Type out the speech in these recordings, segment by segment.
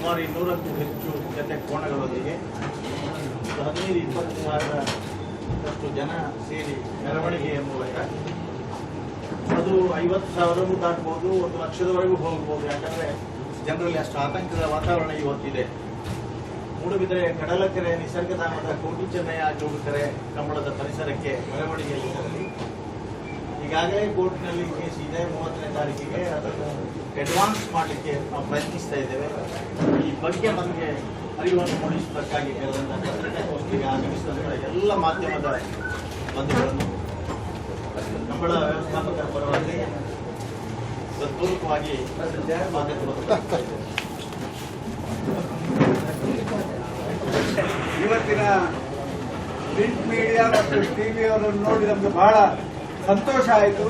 ಸುಮಾರು 200ಕ್ಕೂ ಹೆಚ್ಚು ಜೊತೆ ಕೋಣಗಳೊಂದಿಗೆ 15-20 ಸಾವಿರದಷ್ಟು ಜನ ಸೇರಿ ಮೆರವಣಿಗೆಯ ಮೂಲಕ ಅದು 50,000 ದಾಟಬಹುದು, 1 ಲಕ್ಷದವರೆಗೂ ಹೋಗಬಹುದು. ಯಾಕಂದ್ರೆ ಜನರಲ್ಲಿ ಅಷ್ಟು ಆತಂಕದ ವಾತಾವರಣ ಇವತ್ತಿದೆ. ಮೂಡುಬಿದಿರೆ ಕಡಲಕೆರೆ ನಿಸರ್ಗಧಾಮದ ಕೋಟಿ ಚೆನ್ನಯ್ಯ ಜೋಗುಕೆರೆ ಕಂಬಳದ ಪರಿಸರಕ್ಕೆ ಮೆರವಣಿಗೆಯಲ್ಲಿ ತೆರಳಿ ಈಗಾಗಲೇ ಕೋರ್ಟ್ನಲ್ಲಿ ಕೇಸ್ ಇದೆ. 30ನೇ ತಾರೀಕಿಗೆ ಅದನ್ನು ಅಡ್ವಾನ್ಸ್ ಮಾಡಲಿಕ್ಕೆ ನಾವು ಪ್ರಯತ್ನಿಸ್ತಾ ಇದ್ದೇವೆ. ಈ ಬಗ್ಗೆ ನಮಗೆ ಅರಿವನ್ನು ಮೂಡಿಸುವುದಕ್ಕಾಗಿ ಪತ್ರಿಕಾಗೋಷ್ಠಿಗೆ ಆಗಮಿಸಿದ ಎಲ್ಲ ಮಾಧ್ಯಮದ ಬಂಧುಗಳನ್ನು ಕಂಬಳ ವ್ಯವಸ್ಥಾಪಕರ ಪರವಾಗಿ ಹೃತ್ಪೂರ್ವಕವಾಗಿ ಇವತ್ತಿನ ಪ್ರಿಂಟ್ ಮೀಡಿಯಾ ಮತ್ತು ಟಿವಿಯವರನ್ನು ನೋಡಿ ನಮಗೆ ಬಹಳ ಸಂತೋಷ ಆಯಿತು.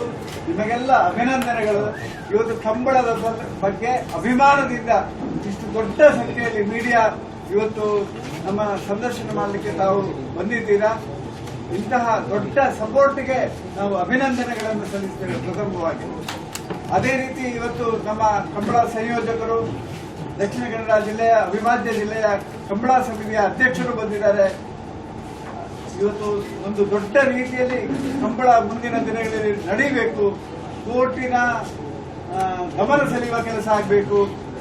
ನಿಮಗೆಲ್ಲ ಅಭಿನಂದನೆಗಳು. ಇವತ್ತು ಕಂಬಳದ ಬಗ್ಗೆ ಅಭಿಮಾನದಿಂದ ಇಷ್ಟು ದೊಡ್ಡ ಸಂಖ್ಯೆಯಲ್ಲಿ ಮೀಡಿಯಾ ಇವತ್ತು ನಮ್ಮ ಸಂದರ್ಶನ ಮಾಡಲಿಕ್ಕೆ ತಾವು ಬಂದಿದ್ದೀರಾ. ಇಂತಹ ದೊಡ್ಡ ಸಪೋರ್ಟ್ಗೆ ನಾವು ಅಭಿನಂದನೆಗಳನ್ನು ಸಲ್ಲಿಸ್ತೇವೆ ಪ್ರಥಮವಾಗಿ. ಅದೇ ರೀತಿ ಇವತ್ತು ನಮ್ಮ ಕಂಬಳ ಸಂಯೋಜಕರು, ದಕ್ಷಿಣ ಕನ್ನಡ ಜಿಲ್ಲೆಯ ಅವಿಭಾಜ್ಯ ಜಿಲ್ಲೆಯ ಕಂಬಳ ಸಮಿತಿಯ ಅಧ್ಯಕ್ಷರು ಬಂದಿದ್ದಾರೆ. ಇವತ್ತು ಒಂದು ದೊಡ್ಡ ರೀತಿಯಲ್ಲಿ ಕಂಬಳ ಮುಂದಿನ ದಿನಗಳಲ್ಲಿ ನಡೀಬೇಕು. ಕೋರ್ಟಿನ ಗಮನ ಸೆಳೆಯುವ ಕೆಲಸ ಆಗಬೇಕು,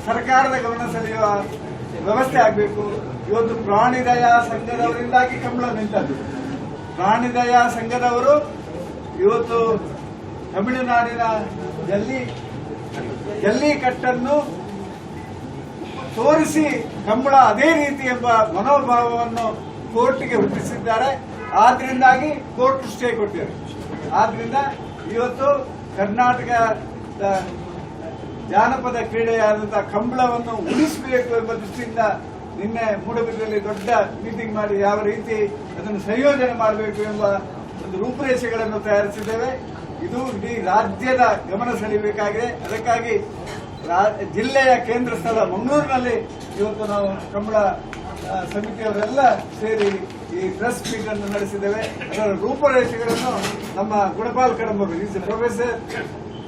ಸರ್ಕಾರದ ಗಮನ ಸೆಳೆಯುವ ವ್ಯವಸ್ಥೆ ಆಗಬೇಕು. ಇವತ್ತು ಪ್ರಾಣಿದಯ ಸಂಘದವರಿಂದಾಗಿ ಕಂಬಳ ನಿಂತದ್ದು. ಪ್ರಾಣಿದಯ ಸಂಘದವರು ಇವತ್ತು ತಮಿಳುನಾಡಿನ ಜಲ್ಲಿಕಟ್ಟನ್ನು ತೋರಿಸಿ ಕಂಬಳ ಅದೇ ರೀತಿ ಎಂಬ ಮನೋಭಾವವನ್ನು ಕೋರ್ಟ್ಗೆ ಹುಟ್ಟಿಸಿದ್ದಾರೆ. ಆದ್ರಿಂದಾಗಿ ಕೋರ್ಟ್ ಸ್ಟೇ ಕೊಟ್ಟಿದೆ. ಆದ್ರಿಂದ ಇವತ್ತು ಕರ್ನಾಟಕದ ಜಾನಪದ ಕ್ರೀಡೆಯಾದಂತಹ ಕಂಬಳವನ್ನು ಉಳಿಸಬೇಕು ಎಂಬ ದೃಷ್ಟಿಯಿಂದ ನಿನ್ನೆ ಮೂಡುಬಿದಿರೆಯಲ್ಲಿ ದೊಡ್ಡ ಮೀಟಿಂಗ್ ಮಾಡಿ ಯಾವ ರೀತಿ ಅದನ್ನು ಸಂಯೋಜನೆ ಮಾಡಬೇಕು ಎಂಬ ಒಂದು ರೂಪುರೇಷೆಗಳನ್ನು ತಯಾರಿಸಿದ್ದೇವೆ. ಇದು ಇಡೀ ರಾಜ್ಯದ ಗಮನ ಸೆಳೆಯಬೇಕಾಗಿದೆ. ಅದಕ್ಕಾಗಿ ಜಿಲ್ಲೆಯ ಕೇಂದ್ರ ಸ್ಥಳ ಮಂಗಳೂರಿನಲ್ಲಿ ಇವತ್ತು ನಾವು ಕಂಬಳ ಸಮಿತಿಯವರೆಲ್ಲ ಸೇರಿ ಈ ಪ್ರೆಸ್ ಮೀಟ್ ಅನ್ನು ನಡೆಸಿದ್ದೇವೆ. ಅದರ ರೂಪರೇಷೆಗಳನ್ನು ನಮ್ಮ ಗುಣಪಾಲ್ ಕಡಂಬರು, ಪ್ರೊಫೆಸರ್,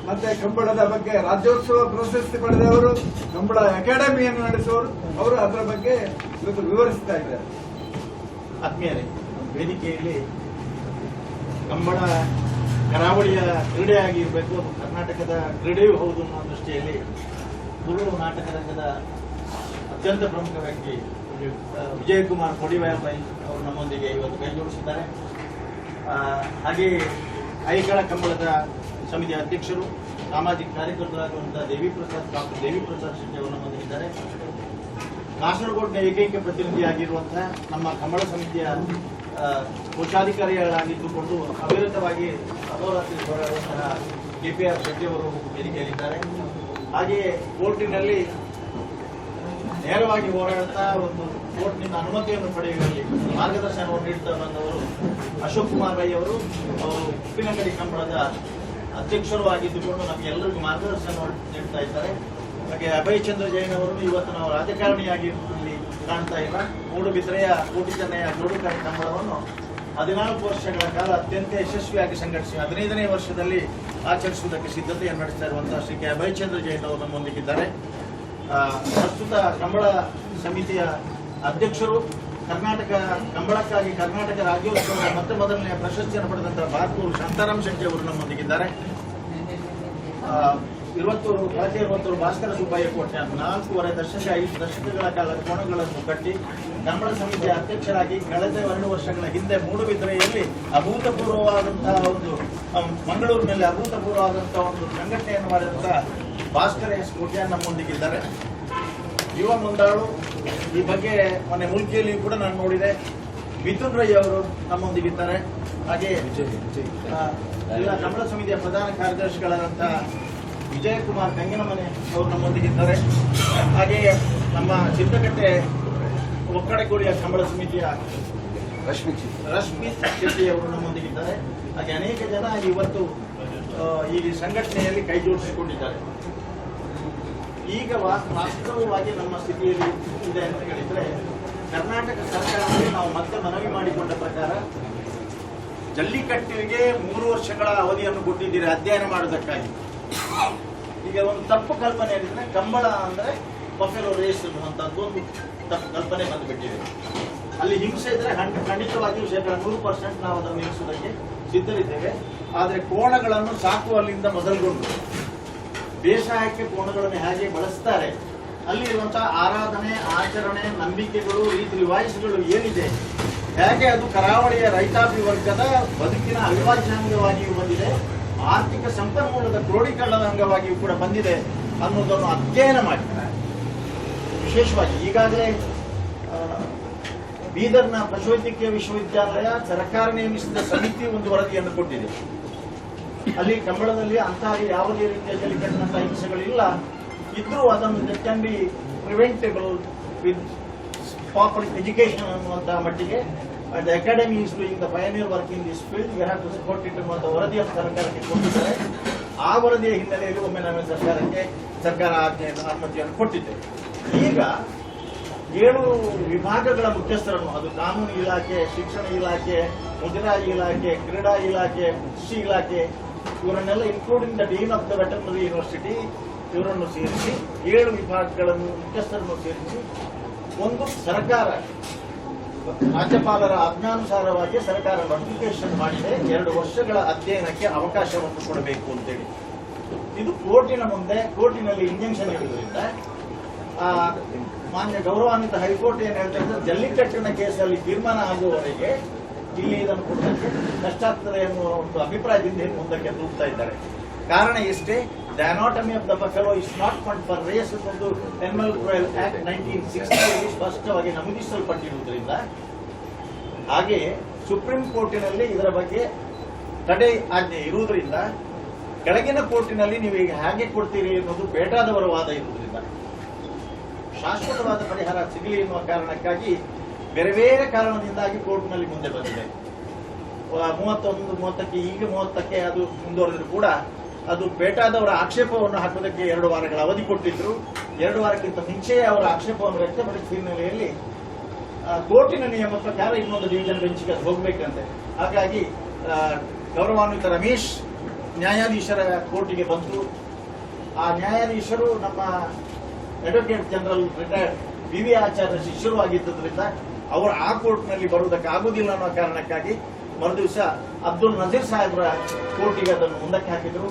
ಮತ್ತೆ ಕಂಬಳದ ಬಗ್ಗೆ ರಾಜ್ಯೋತ್ಸವ ಪ್ರಶಸ್ತಿ ಪಡೆದವರು, ಕಂಬಳ ಅಕಾಡೆಮಿಯನ್ನು ನಡೆಸುವವರು, ಅವರು ಅದರ ಬಗ್ಗೆ ಇವತ್ತು ವಿವರಿಸ್ತಾ ಇದ್ದಾರೆ. ಆತ್ಮೀಯರೇ, ವೇದಿಕೆಯಲ್ಲಿ ಕಂಬಳ ಕರಾವಳಿಯ ಕ್ರೀಡೆಯಾಗಿ ಇರಬೇಕು, ಅದು ಕರ್ನಾಟಕದ ಕ್ರೀಡೆಯೂ ಹೌದು ಅನ್ನೋ ದೃಷ್ಟಿಯಲ್ಲಿ ತುಳು ನಾಟಕ ರಂಗದ ಅತ್ಯಂತ ಪ್ರಮುಖ ವ್ಯಕ್ತಿ ವಿಜಯಕುಮಾರ್ ಕೊಡಿವಾಯಬಾಯಿ ಅವರು ನಮ್ಮೊಂದಿಗೆ ಇವತ್ತು ಕೈ ಜೋಡಿಸಿದ್ದಾರೆ. ಹಾಗೆಯೇ ಐಕಳ ಕಂಬಳದ ಸಮಿತಿಯ ಅಧ್ಯಕ್ಷರು, ಸಾಮಾಜಿಕ ಕಾರ್ಯಕರ್ತರಾಗಿರುವಂತಹ ಡಾಕ್ಟರ್ ದೇವಿ ಪ್ರಸಾದ್ ಶೆಟ್ಟಿ ಅವರು ನಮ್ಮೊಂದಿಗಿದ್ದಾರೆ. ಕಾಸರಗೋಡಿನ ಏಕೈಕ ಪ್ರತಿನಿಧಿಯಾಗಿರುವಂತಹ ನಮ್ಮ ಕಂಬಳ ಸಮಿತಿಯ ಕೋಶಾಧಿಕಾರಿಗಳಾಗಿದ್ದುಕೊಂಡು ಅವಿರತವಾಗಿ ಅಹೋರಾತ್ರಿ ಹೋರಾಡುವಂತಹ ಕೆಪಿಆರ್ ಶೆಟ್ಟಿ ಅವರು ವೇದಿಕೆಯಲ್ಲಿದ್ದಾರೆ. ಹಾಗೆಯೇ ಕೋರ್ಟಿನಲ್ಲಿ ನೇರವಾಗಿ ಹೋರಾಡುತ್ತಾ ಒಂದು ಕೋರ್ಟ್ನಿಂದ ಅನುಮತಿಯನ್ನು ಪಡೆಯುವಲ್ಲಿ ಮಾರ್ಗದರ್ಶನವನ್ನು ನೀಡುತ್ತಾ ಬಂದವರು ಅಶೋಕ್ ಕುಮಾರ್ ರೈ ಅವರು ಉಪ್ಪಿನಂಗಡಿ ಕಂಬಳದ ಅಧ್ಯಕ್ಷರು ಆಗಿದ್ದುಕೊಂಡು ನಮಗೆಲ್ಲರಿಗೂ ಮಾರ್ಗದರ್ಶನವನ್ನು ನೀಡುತ್ತಾ ಇದ್ದಾರೆ. ಹಾಗೆ ಅಭಯ್ ಚಂದ್ರ ಜೈನ್ ಅವರು ಇವತ್ತು ನಾವು ರಾಜಕಾರಣಿಯಾಗಿ ಇಲ್ಲಿ ಕಾಣ್ತಾ ಇಲ್ಲ. ಮೂಡುಬಿದಿರೆಯ ಕೋಟಿ ಚೆನ್ನಯ್ಯ ಜೋಡುಕೆರೆ ಕಂಬಳವನ್ನು 14 ವರ್ಷಗಳ ಕಾಲ ಅತ್ಯಂತ ಯಶಸ್ವಿಯಾಗಿ ಸಂಘಟಿಸಿ 15ನೇ ವರ್ಷದಲ್ಲಿ ಆಚರಿಸುವುದಕ್ಕೆ ಸಿದ್ಧತೆಯನ್ನು ನಡೆಸ್ತಾ ಇರುವಂತಹ ಶ್ರೀ ಕೆ ಅಭಯ್ ಚಂದ್ರ ಜೈನ್ ಅವರು ನಮ್ಮೊಂದಿಗಿದ್ದಾರೆ. ಪ್ರಸ್ತುತ ಕಂಬಳ ಸಮಿತಿಯ ಅಧ್ಯಕ್ಷರು, ಕರ್ನಾಟಕ ಕಂಬಳಕ್ಕಾಗಿ ಕರ್ನಾಟಕ ರಾಜ್ಯೋತ್ಸವದ ಮೊದಲನೆಯ ಪ್ರಶಸ್ತಿಯನ್ನು ಪಡೆದಂತಹ ಬಾರ್ಕೂರು ಶಾಂತಾರಾಮ್ ಶೆಟ್ಟಿ ಅವರು ನಮ್ಮೊಂದಿಗಿದ್ದಾರೆ. 20 ಭಾಸ್ಕರ ಸುಬ್ಬಯ್ಯ ಕೋಟೆ 4.5 ದಶಕ 5 ದಶಕಗಳ ಕಾಲ ಕೋಣಗಳನ್ನು ಕಟ್ಟಿ ಕಂಬಳ ಸಮಿತಿಯ ಅಧ್ಯಕ್ಷರಾಗಿ ಕಳೆದ 2 ವರ್ಷಗಳ ಹಿಂದೆ ಮೂಡುಬಿದಿರೆಯಲ್ಲಿ ಅಭೂತಪೂರ್ವವಾದಂತಹ ಒಂದು ಮಂಗಳೂರಿನಲ್ಲಿ ಅಭೂತಪೂರ್ವವಾದಂತಹ ಒಂದು ಸಂಘಟನೆಯನ್ನು ಮಾಡಿದಂತಹ ಭಾಸ್ಕರ ಎಸ್ ಕೋಟೆ ನಮ್ಮೊಂದಿಗಿದ್ದಾರೆ. ಯುವ ಮುಂದಾಳು, ಈ ಬಗ್ಗೆ ಮೊನ್ನೆ ಮುಲ್ಕಿಯಲ್ಲಿ ಕೂಡ ನಾನು ನೋಡಿದೆ. ಮಿಥುನ್ ರೈ ಅವರು ನಮ್ಮೊಂದಿಗಿದ್ದಾರೆ. ಹಾಗೆ ಕಂಬಳ ಸಮಿತಿಯ ಪ್ರಧಾನ ಕಾರ್ಯದರ್ಶಿಗಳಾದಂತಹ ವಿಜಯಕುಮಾರ್ ಗಂಗನಮನೆ ಅವರು ನಮ್ಮೊಂದಿಗಿದ್ದಾರೆ. ಹಾಗೆಯೇ ನಮ್ಮ ಸಿದ್ದಕಟ್ಟೆ ಒಕ್ಕಡೆಗೋಳಿಯ ಕಂಬಳ ಸಮಿತಿಯ ರಶ್ಮಿ ಶೆಟ್ಟಿ ಅವರು ನಮ್ಮೊಂದಿಗಿದ್ದಾರೆ. ಹಾಗೆ ಅನೇಕ ಜನ ಇವತ್ತು ಈ ಸಂಘಟನೆಯಲ್ಲಿ ಕೈ ಜೋಡಿಸಿಕೊಂಡಿದ್ದಾರೆ. ಈಗ ವಾಸ್ತವವಾಗಿ ನಮ್ಮ ಸ್ಥಿತಿಯಲ್ಲಿ ಇದೆ ಅಂತ ಹೇಳಿದ್ರೆ, ಕರ್ನಾಟಕ ಸರ್ಕಾರದಲ್ಲಿ ನಾವು ಮತ್ತೆ ಮನವಿ ಮಾಡಿಕೊಂಡ ಪ್ರಕಾರ ಜಲ್ಲಿಕಟ್ಟಿಗೆ 3 ವರ್ಷಗಳ ಅವಧಿಯನ್ನು ಕೊಟ್ಟಿದ್ದೀರಿ ಅಧ್ಯಯನ ಮಾಡುವುದಕ್ಕಾಗಿ. ಈಗ ಒಂದು ತಪ್ಪು ಕಲ್ಪನೆ ಏನಿದ್ರೆ ಕಂಬಳ ಅಂದ್ರೆ ಬಫೆಲೋ ರೇಸ್ ಅನ್ನುವಂಥದ್ದು ಒಂದು ಕಲ್ಪನೆ ಬಂದುಬಿಟ್ಟಿದೆ. ಅಲ್ಲಿ ಹಿಂಸೆ ಇದ್ರೆ ಖಂಡಿತವಾಗಿಯೂ 100% ನಾವು ಅದನ್ನು ನಿಲ್ಲಿಸುವುದಕ್ಕೆ ಸಿದ್ಧರಿದ್ದೇವೆ. ಆದರೆ ಕೋಣಗಳನ್ನು ಸಾಕುವಲ್ಲಿಂದ ಮೊದಲುಗೊಂಡು ಬೇಸಾಯಕ್ಕೆ ಕೋಣಗಳನ್ನು ಹೇಗೆ ಬಳಸ್ತಾರೆ, ಅಲ್ಲಿರುವಂತಹ ಆರಾಧನೆ, ಆಚರಣೆ, ನಂಬಿಕೆಗಳು, ರೀತಿ ರಿವಾಯಿಸ್ಗಳು ಏನಿದೆ, ಹೇಗೆ ಅದು ಕರಾವಳಿಯ ರೈತಾಪಿ ವರ್ಗದ ಬದುಕಿನ ಅವಿಭಾಜ್ಯ ಅಂಗವಾಗಿಯೂ ಬಂದಿದೆ, ಆರ್ಥಿಕ ಸಂಪನ್ಮೂಲದ ಕ್ರೋಢೀಕರಣದ ಅಂಗವಾಗಿಯೂ ಕೂಡ ಬಂದಿದೆ ಅನ್ನೋದನ್ನು ಅಧ್ಯಯನ ಮಾಡಿದ್ದಾರೆ. ವಿಶೇಷವಾಗಿ ಈಗಾಗಲೇ ಬೀದರ್ನ ಪಶುವೈದ್ಯಕೀಯ ವಿಶ್ವವಿದ್ಯಾಲಯ ಸರ್ಕಾರ ನೇಮಿಸಿದ ಸಮಿತಿ ಒಂದು ವರದಿಯನ್ನು ಕೊಟ್ಟಿದೆ. ಅಲ್ಲಿ ಕಂಬಳದಲ್ಲಿ ಅಂತಹ ಯಾವುದೇ ರೀತಿಯ ಜಲ್ಲಿಕಟ್ಟಿನಂತಹ ಹಿಂಸೆಗಳಿಲ್ಲ, ಇದ್ರೂ ಅದನ್ನು can be preventable with proper education ಅನ್ನುವಂತಹ ಮಟ್ಟಿಗೆ the academy is doing the pioneer work in this field, we have to support it ಅನ್ನುವಂಥ ವರದಿಯನ್ನು ಸರ್ಕಾರಕ್ಕೆ ಕೊಟ್ಟಿದ್ದಾರೆ. ಆ ವರದಿಯ ಹಿನ್ನೆಲೆಯಲ್ಲಿ ಒಮ್ಮೆ ನಾವು ಸರ್ಕಾರ ಅನುಮತಿಯನ್ನು ಕೊಟ್ಟಿದೆ. ಈಗ 7 ವಿಭಾಗಗಳ ಮುಖ್ಯಸ್ಥರನ್ನು, ಅದು ಕಾನೂನು ಇಲಾಖೆ, ಶಿಕ್ಷಣ ಇಲಾಖೆ, ಮುಜರಾಯಿ ಇಲಾಖೆ, ಕ್ರೀಡಾ ಇಲಾಖೆ, ಕೃಷಿ ಇಲಾಖೆ, ಇವರನ್ನೆಲ್ಲ including the dean of the veterinary university, ಇವರನ್ನು ಸೇರಿಸಿ 7 ವಿಭಾಗಗಳನ್ನು ಮುಖ್ಯಸ್ಥರನ್ನು ಸೇರಿಸಿ ಒಂದು ಸರ್ಕಾರ, ರಾಜ್ಯಪಾಲರ ಆಜ್ಞಾನುಸಾರವಾಗಿ ಸರ್ಕಾರ ನೋಟಿಫಿಕೇಶನ್ ಮಾಡಿದೆ. 2 ವರ್ಷಗಳ ಅಧ್ಯಯನಕ್ಕೆ ಅವಕಾಶವನ್ನು ಕೊಡಬೇಕು ಅಂತೇಳಿ. ಇದು ಕೋರ್ಟಿನ ಮುಂದೆ, ಕೋರ್ಟಿನಲ್ಲಿ ಇಂಜಂಕ್ಷನ್ ಇರುವುದರಿಂದ ಮಾನ್ಯ ಗೌರವಾನ್ವಿತ ಹೈಕೋರ್ಟ್ ಏನ್ ಹೇಳ್ತಾ ಇದ್ದಾರೆ, ಜಲ್ಲಿಕಟ್ಟಿನ ಕೇಸಲ್ಲಿ ತೀರ್ಮಾನ ಆಗುವವರೆಗೆ ಇಲ್ಲಿ ಇದನ್ನು ಕೊಡೋದಕ್ಕೆ ಕಷ್ಟ ಆಗ್ತದೆ ಎನ್ನುವ ಒಂದು ಅಭಿಪ್ರಾಯದಿಂದ ಮುಂದಕ್ಕೆ ತೂಗ್ತಾ ಇದ್ದಾರೆ. ಕಾರಣ ಎಷ್ಟೇ, the anatomy of the buffalo is not fund for race ಒಂದು ಅನಿಮಲ್ ಕ್ರೂಯಲ್ ಆಕ್ಟ್ 1960 ಸ್ಪಷ್ಟವಾಗಿ ನಮೂದಿಸಲ್ಪಟ್ಟಿರುವುದರಿಂದ, ಹಾಗೆಯೇ ಸುಪ್ರೀಂ ಕೋರ್ಟಿನಲ್ಲಿ ಇದರ ಬಗ್ಗೆ ತಡೆ ಆಜ್ಞೆ ಇರುವುದರಿಂದ, ಕೆಳಗಿನ ಕೋರ್ಟಿನಲ್ಲಿ ನೀವು ಈಗ ಹೇಗೆ ಕೊಡ್ತೀರಿ ಎನ್ನುವುದು ಬೇಟಾದವರ ವಾದ ಇರುವುದರಿಂದ ಶಾಶ್ವತವಾದ ಪರಿಹಾರ ಸಿಗಲಿ ಎನ್ನುವ ಕಾರಣಕ್ಕಾಗಿ ಬೇರೆ ಬೇರೆ ಕಾರಣದಿಂದಾಗಿ ಕೋರ್ಟ್ನಲ್ಲಿ ಮುಂದೆ ಬಂದಿದೆ. 31-30ಕ್ಕೆ ಈಗ 30ಕ್ಕೆ ಅದು ಮುಂದುವರೆದರೂ ಕೂಡ ಅದು ಬೇಟಾದವರ ಆಕ್ಷೇಪವನ್ನು ಹಾಕುವುದಕ್ಕೆ 2 ವಾರಗಳ ಅವಧಿ ಕೊಟ್ಟಿದ್ರು. 2 ವಾರಕ್ಕಿಂತ ಮುಂಚೆಯೇ ಅವರ ಆಕ್ಷೇಪವನ್ನು ವ್ಯಕ್ತಪಡಿಸಿದ ಹಿನ್ನೆಲೆಯಲ್ಲಿ ಕೋರ್ಟಿನ ನಿಯಮ ಪ್ರಕಾರ ಇನ್ನೊಂದು ಡಿವಿಷನ್ ಬೆಂಚ್ಗೆ ಹೋಗಬೇಕಂತೆ. ಹಾಗಾಗಿ ಗೌರವಾನ್ವಿತ ರಮೇಶ್ ನ್ಯಾಯಾಧೀಶರ ಕೋರ್ಟಿಗೆ ಬಂತು. ಆ ನ್ಯಾಯಾಧೀಶರು ನಮ್ಮ ಅಡ್ವೊಕೇಟ್ ಜನರಲ್ ರಿಟೈರ್ಡ್ ವಿ ಆಚಾರ್ಯ ಶಿಷ್ಯರು ಆಗಿದ್ದರಿಂದ ಅವರು ಆ ಕೋರ್ಟ್ನಲ್ಲಿ ಬರುವುದಕ್ಕೆ ಆಗುವುದಿಲ್ಲ ಅನ್ನೋ ಕಾರಣಕ್ಕಾಗಿ ಮರುದಿವಸ ಅಬ್ದುಲ್ ನಜೀರ್ ಸಾಹೇಬ್ರ ಕೋರ್ಟಿಗೆ ಅದನ್ನು ಮುಂದಕ್ಕೆ ಹಾಕಿದ್ರು.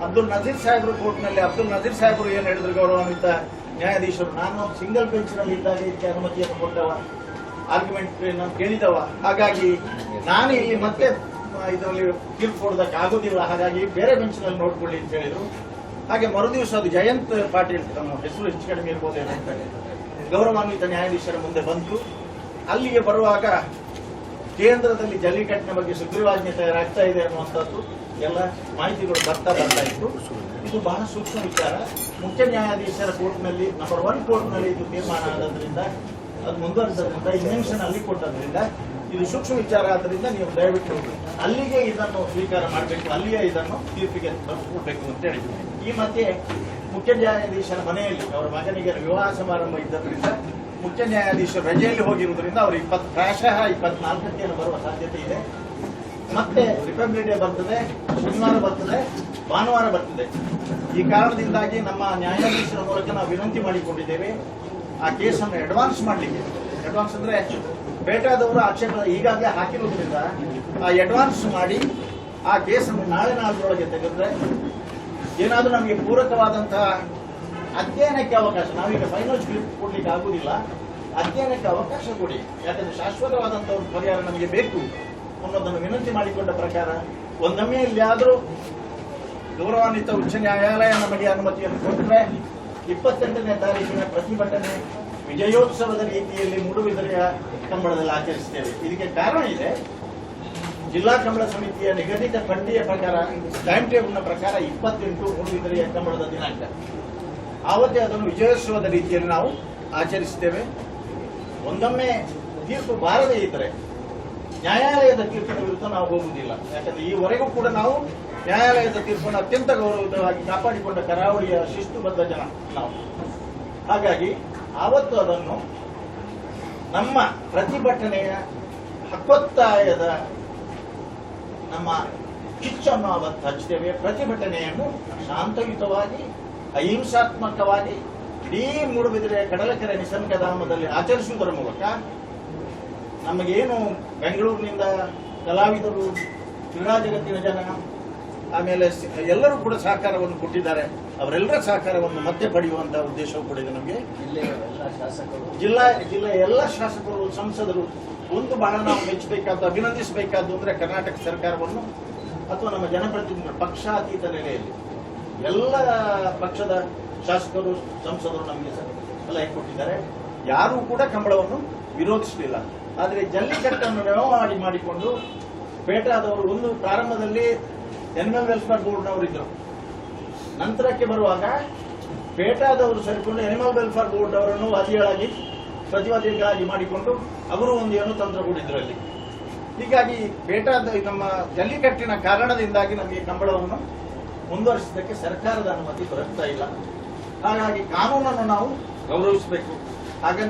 ಅಬ್ದುಲ್ ನಜೀರ್ ಸಾಹೇಬ್ರ ಕೋರ್ಟ್ನಲ್ಲಿ ಅಬ್ದುಲ್ ನಜೀರ್ ಸಾಹೇಬರು ಏನು ಹೇಳಿದ್ರು, ಗೌರವಾನ್ವಿತ ನ್ಯಾಯಾಧೀಶರು, ನಾನು ಸಿಂಗಲ್ ಬೆಂಚ್ನಲ್ಲಿ ಇದ್ದಾಗ ಇದಕ್ಕೆ ಅನುಮತಿಯನ್ನು ಕೊಟ್ಟವ, ಆರ್ಗ್ಯುಮೆಂಟ್ ನಾನು ಕೇಳಿದವ, ಹಾಗಾಗಿ ನಾನು ಇಲ್ಲಿ ಮತ್ತೆ ಇದರಲ್ಲಿ ತೀರ್ಪು ಕೊಡೋದಕ್ಕೆ ಆಗುದಿಲ್ಲ, ಹಾಗಾಗಿ ಬೇರೆ ಬೆಂಚ್ನಲ್ಲಿ ನೋಡ್ಕೊಳ್ಳಿ ಅಂತ ಹೇಳಿದ್ರು. ಹಾಗೆ ಮರುದಿವಸ ಅದು ಜಯಂತ್ ಪಾಟೀಲ್, ತಮ್ಮ ಹೆಸರು ಹೆಚ್ಚು ಕಡಿಮೆ ಇರ್ಬೋದೇನೋ, ಗೌರವಾನ್ವಿತ ನ್ಯಾಯಾಧೀಶರ ಮುಂದೆ ಬಂತು. ಅಲ್ಲಿಗೆ ಬರುವಾಗ ಕೇಂದ್ರದಲ್ಲಿ ಜಲ್ಲಿಕಟ್ಟಿನ ಬಗ್ಗೆ ಸುಗ್ರೀವಾಜ್ಞೆ ತಯಾರಾಗ್ತಾ ಇದೆ ಅನ್ನುವಂಥದ್ದು ಎಲ್ಲ ಮಾಹಿತಿಗಳು ಬರ್ತಾ ಇತ್ತು. ಇದು ಬಹಳ ಸೂಕ್ಷ್ಮ ವಿಚಾರ. ಮುಖ್ಯ ನ್ಯಾಯಾಧೀಶರ ಕೋರ್ಟ್ನಲ್ಲಿ ನಂಬರ್ 1 ಕೋರ್ಟ್ನಲ್ಲಿ ಇದು ತೀರ್ಮಾನ ಆದ್ರಿಂದ, ಅದು ಮುಂದುವರಿಸೋದ್ರಿಂದ, ಇಂಜಂಕ್ಷನ್ ಅಲ್ಲಿ ಕೊಟ್ಟದ್ರಿಂದ ಇದು ಸೂಕ್ಷ್ಮ ವಿಚಾರ. ಆದ್ದರಿಂದ ನೀವು ದಯವಿಟ್ಟು ಅಲ್ಲಿಗೆ ಇದನ್ನು ಸ್ವೀಕಾರ ಮಾಡಬೇಕು, ಅಲ್ಲಿಯೇ ಇದನ್ನು ತೀರ್ಪಿಗೆ ಕೊಡಬೇಕು ಅಂತ ಹೇಳಿದ್ರು. ಈ ಮಧ್ಯೆ ಮುಖ್ಯ ನ್ಯಾಯಾಧೀಶರ ಮನೆಯಲ್ಲಿ ಅವರ ಮಗನಿಗೆ ವಿವಾಹ ಸಮಾರಂಭ ಇದ್ದರಿಂದ ಮುಖ್ಯ ನ್ಯಾಯಾಧೀಶರು ರಜೆಯಲ್ಲಿ ಹೋಗಿರುವುದರಿಂದ ಅವರು ಪ್ರಾಯಶಃ 24ಕ್ಕೆ ಬರುವ ಸಾಧ್ಯತೆ ಇದೆ. ಮತ್ತೆ ರಿಪಬ್ಲಿಕ್ ಡೇ ಬರ್ತದೆ, ಶನಿವಾರ ಬರ್ತದೆ, ಭಾನುವಾರ ಬರ್ತದೆ. ಈ ಕಾರಣದಿಂದಾಗಿ ನಮ್ಮ ನ್ಯಾಯಾಧೀಶರ ಮೂಲಕ ನಾವು ವಿನಂತಿ ಮಾಡಿಕೊಂಡಿದ್ದೇವೆ ಆ ಕೇಸನ್ನು ಅಡ್ವಾನ್ಸ್ ಮಾಡಲಿಕ್ಕೆ. ಅಡ್ವಾನ್ಸ್ ಅಂದ್ರೆ ಬೇಟಾದವರು ಆಕ್ಷೇಪ ಈಗಾಗಲೇ ಹಾಕಿರುವುದರಿಂದ ಆ ಅಡ್ವಾನ್ಸ್ ಮಾಡಿ ಆ ಕೇಸನ್ನು ನಾಳೊಳಗೆ ತೆಗೆದ್ರೆ ಏನಾದರೂ ನಮಗೆ ಪೂರಕವಾದಂತಹ ಅಧ್ಯಯನಕ್ಕೆ ಅವಕಾಶ, ನಾವೀಗ ಫೈನಲ್ ಸ್ಕ್ರಿಪ್ಟ್ ಕೊಡ್ಲಿಕ್ಕೆ ಆಗುವುದಿಲ್ಲ, ಅಧ್ಯಯನಕ್ಕೆ ಅವಕಾಶ ಕೊಡಿ. ಯಾಕಂದ್ರೆ ಶಾಶ್ವತವಾದಂತಹ ಒಂದು ಪರಿಹಾರ ನಮಗೆ ಬೇಕು ಅನ್ನೋದನ್ನು ವಿನಂತಿ ಮಾಡಿಕೊಂಡ ಪ್ರಕಾರ ಒಂದೊಮ್ಮೆ ಇಲ್ಲಿಯಾದರೂ ಗೌರವಾನ್ವಿತ ಉಚ್ಚ ನ್ಯಾಯಾಲಯ ನಮಗೆ ಅನುಮತಿಯನ್ನು ಕೊಟ್ಟರೆ 28ನೇ ತಾರೀಕಿನ ಪ್ರತಿಭಟನೆ ವಿಜಯೋತ್ಸವದ ರೀತಿಯಲ್ಲಿ ಮೂಡುಬಿದಿರೆಯ ಕಂಬಳದಲ್ಲಿ ಆಚರಿಸುತ್ತೇವೆ. ಇದಕ್ಕೆ ಕಾರಣ ಇದೆ, ಜಿಲ್ಲಾ ಕಂಬಳ ಸಮಿತಿಯ ನಿಗದಿತ ಪಟ್ಟಿಯ ಪ್ರಕಾರ, ಟೈಮ್ ಟೇಬಲ್ನ ಪ್ರಕಾರ 28 ಮೂಡುಬಿದಿರೆಯ ಕಂಬಳದ ದಿನಾಂಕ. ಆವತ್ತೇ ಅದನ್ನು ವಿಜಯೋತ್ಸವದ ರೀತಿಯಲ್ಲಿ ನಾವು ಆಚರಿಸುತ್ತೇವೆ. ಒಂದೊಮ್ಮೆ ತೀರ್ಪು ಬಾರದೇ ಇದ್ದರೆ ನ್ಯಾಯಾಲಯದ ತೀರ್ಪಿನ ವಿರುದ್ಧ ನಾವು ಹೋಗುವುದಿಲ್ಲ. ಯಾಕಂದ್ರೆ ಈವರೆಗೂ ಕೂಡ ನಾವು ನ್ಯಾಯಾಲಯದ ತೀರ್ಪನ್ನು ಅತ್ಯಂತ ಗೌರವಯುತವಾಗಿ ಕಾಪಾಡಿಕೊಂಡ ಕರಾವಳಿಯ ಶಿಸ್ತುಬದ್ಧ ಜನ ನಾವು. ಹಾಗಾಗಿ ಆವತ್ತು ಅದನ್ನು ನಮ್ಮ ಪ್ರತಿಭಟನೆಯ ಹಕ್ಕೊತ್ತಾಯದ ನಮ್ಮ ಕಿಚ್ಚನ್ನು ಅವತ್ತು ಹಚ್ಚುತ್ತೇವೆ. ಪ್ರತಿಭಟನೆಯನ್ನು ಶಾಂತಯುತವಾಗಿ, ಅಹಿಂಸಾತ್ಮಕವಾಗಿ ಇಡೀ ಮೂಡುಬಿದಿರೆ ಕಡಲಕೆರೆ ನಿಸರ್ಗಧಾಮದಲ್ಲಿ ಆಚರಿಸುವುದರ ಮೂಲಕ ನಮಗೇನು ಬೆಂಗಳೂರಿನಿಂದ ಕಲಾವಿದರು, ಕ್ರೀಡಾ ಜಗತ್ತಿನ ಜನ, ಆಮೇಲೆ ಎಲ್ಲರೂ ಕೂಡ ಸಹಕಾರವನ್ನು ಕೊಟ್ಟಿದ್ದಾರೆ. ಅವರೆಲ್ಲರ ಸಹಕಾರವನ್ನು ಮತ್ತೆ ಪಡೆಯುವಂತಹ ಉದ್ದೇಶವೂ ಕೂಡ ಇದೆ ನಮಗೆ. ಜಿಲ್ಲೆಯ ಎಲ್ಲ ಶಾಸಕರು, ಸಂಸದರು ಒಂದು ಬಹಳ ನಾವು ಮೆಚ್ಚಬೇಕಾದ್ದು, ಅಭಿನಂದಿಸಬೇಕಾದ್ದು ಅಂದ್ರೆ ಕರ್ನಾಟಕ ಸರ್ಕಾರವನ್ನು ಅಥವಾ ನಮ್ಮ ಜನಪ್ರತಿನಿಧಿಗಳು ಪಕ್ಷಾತೀತ ನೆಲೆಯಲ್ಲಿ ಎಲ್ಲ ಪಕ್ಷದ ಶಾಸಕರು, ಸಂಸದರು ನಮಗೆ ಸಲಹೆ ಕೊಟ್ಟಿದ್ದಾರೆ. ಯಾರೂ ಕೂಡ ಕಂಬಳವನ್ನು ವಿರೋಧಿಸಲಿಲ್ಲ. ಆದರೆ ಜಲ್ಲಿಕಟ್ಟನ್ನು ವ್ಯವಹಾರ ಮಾಡಿಕೊಂಡು ಪೇಟಾದವರು ಒಂದು ಪ್ರಾರಂಭದಲ್ಲಿ ಎನಿಮಲ್ ವೆಲ್ಫೇರ್ ಬೋರ್ಡ್ನವರಿದ್ದರು. ನಂತರಕ್ಕೆ ಬರುವಾಗ ಪೇಟಾದವರು ಸೇರಿಕೊಂಡು ಎನಿಮಲ್ ವೆಲ್ಫೇರ್ ಬೋರ್ಡ್ ಅವರನ್ನು ವಾದಿಗಳಾಗಿ ಪ್ರತಿವಾದಿಗಳಾಗಿ ಮಾಡಿಕೊಂಡು ಅವರು ಒಂದು ಏನೋ ತಂತ್ರ ಕೊಟ್ಟಿದ್ರು ಅಲ್ಲಿ. ಹೀಗಾಗಿ ಪೇಟಾದ ನಮ್ಮ ಜಲ್ಲಿಕಟ್ಟಿನ ಕಾರಣದಿಂದಾಗಿ ನಮಗೆ ಕಂಬಳವನ್ನು ಮುಂದುವರಿಸಿದ್ದಕ್ಕೆ ಸರ್ಕಾರದ ಅನುಮತಿ ದೊರಕ್ತಾ ಇಲ್ಲ. ಹಾಗಾಗಿ ಕಾನೂನನ್ನು ನಾವು ಗೌರವಿಸಬೇಕು. ಹಾಗಾಗಿ